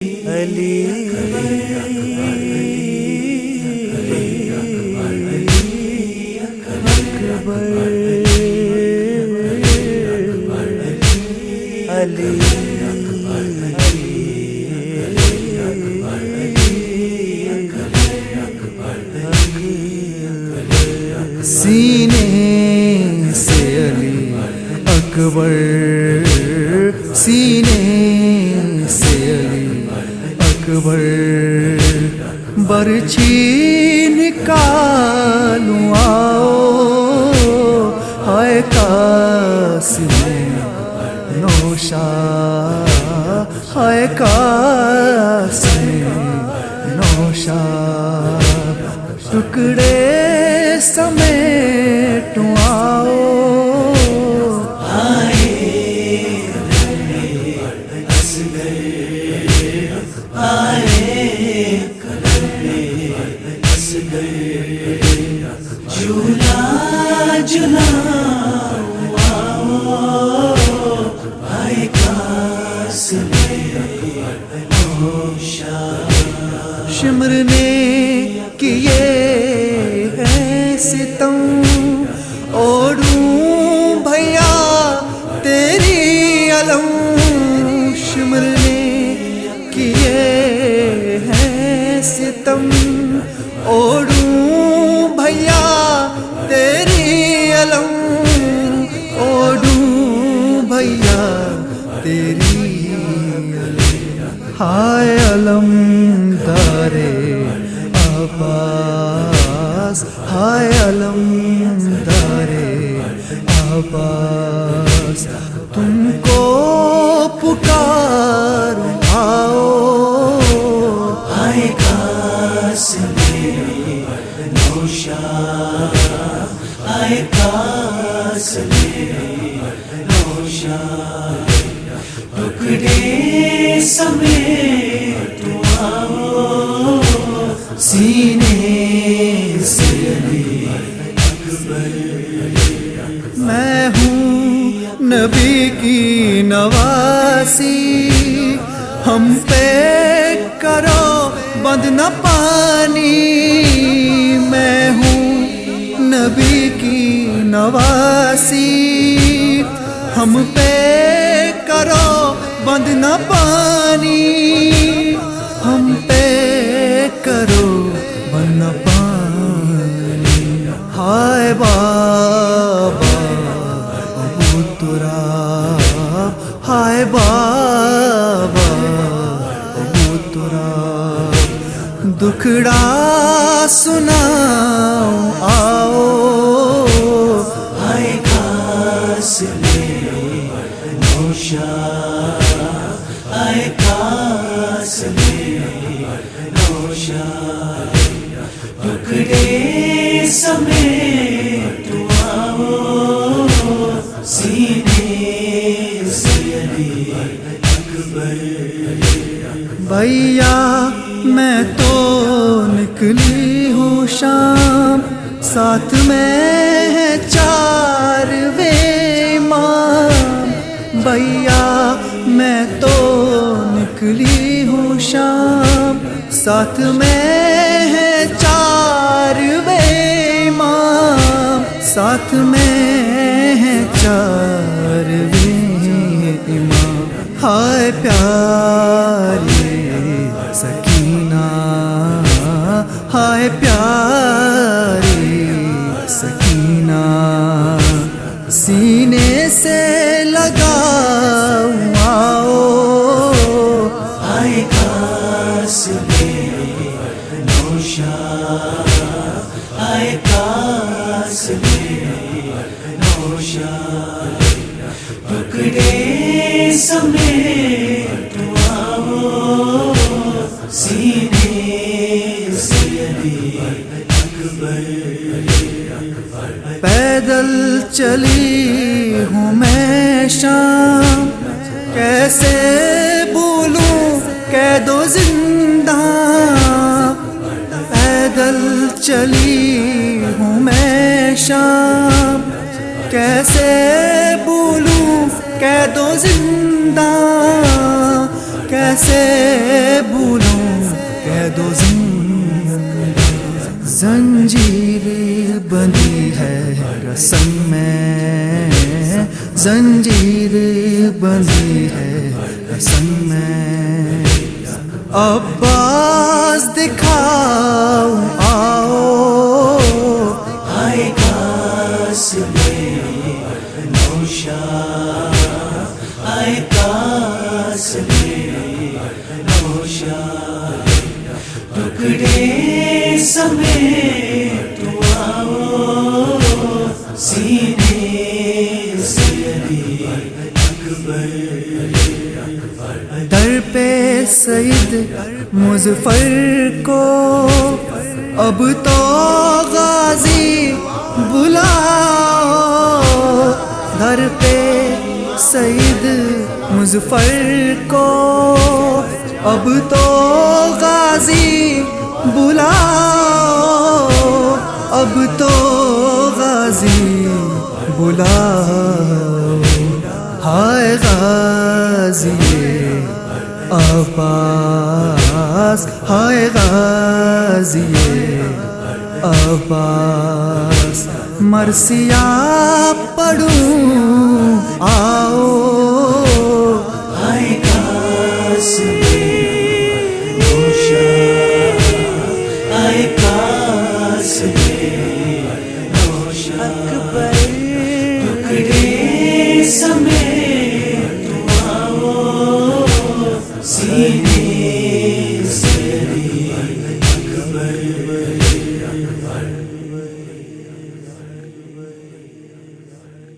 علی سینے سے علی اکبر، سینے سے علی اکبر، برچھی نکالوں آؤ، ہائے قاسم نوشا، ہائے قاسم نوشا، ٹکڑے سمیٹوں آؤ، جھولا جھولاؤ ہائے قاسم نوشا، شمر نے کیے ہیں ستم، اوڑوں بھیا تیری علم، شمر نے کیے ہیں ستم، اوڑوں بھیا تیری علم، اوڑوں بھیا تیری علم، ہائے علم دارے عباس، ہائے علم دارے عباس، تم کو پکاروں آؤ، ہائے قاسم نوشا، ہائے قاسم نوشا، ٹکڑے سمیٹوں آؤ، سینے سے علی اکبر، میں ہوں نبی کی نواسی، ہم پہ کرو بند نہ پانی، میں ہوں نبی کی نواسی، ہم پہ کرو بند نہ پانی، ہم پہ کرو بند نہ پانی، ہائے بابا ابو تراب، ہائے بابا ابو تراب، دکھڑا سناؤ آؤ، ہائے قاسم نوشا، ہائے قاسم نوشا، ٹکڑے سمیٹوں آؤ، سینے سے علی اکبر، بھیا میں تو نکلی ہوں شام، ساتھ میں ہے چارویں امام، بھیا میں تو نکلی ہوں شام، ساتھ میں ہے چارویں امام، ساتھ میں ہے چارویں امام، ہائے پیاری سکینہ، ہائے پیاری سکینہ، سینے سے لگاؤ آؤ، ہائے قاسم نوشا، ہائے قاسم نوشا، ٹکڑے سمیٹوں آؤ، سینے سے علی اکبر، پیدل چلی ہوں میں شام، کیسے بھولوں قید و زنداں، پیدل چلی ہوں میں شام، کیسے بھولوں قید و زنداں، کیسے زنجیر بندھی ہے رسم میں، زنجیر بندھی ہے رسم میں، عباس دکھاؤ آؤ، آئے کاس میرے نوشاد، آئے کاس میرے نوشاد، ٹکڑے سمیت آؤ، سینے سے علی اکبر، در پہ سید مظفر کو اب تو غازی بلاؤ، در پہ سید مظفر کو اب تو غازی بلاؤ، اب تو غازی بلاؤ، ہائے غازی عباس، ہائے غازی عباس، مرثیہ پڑھوں آؤ،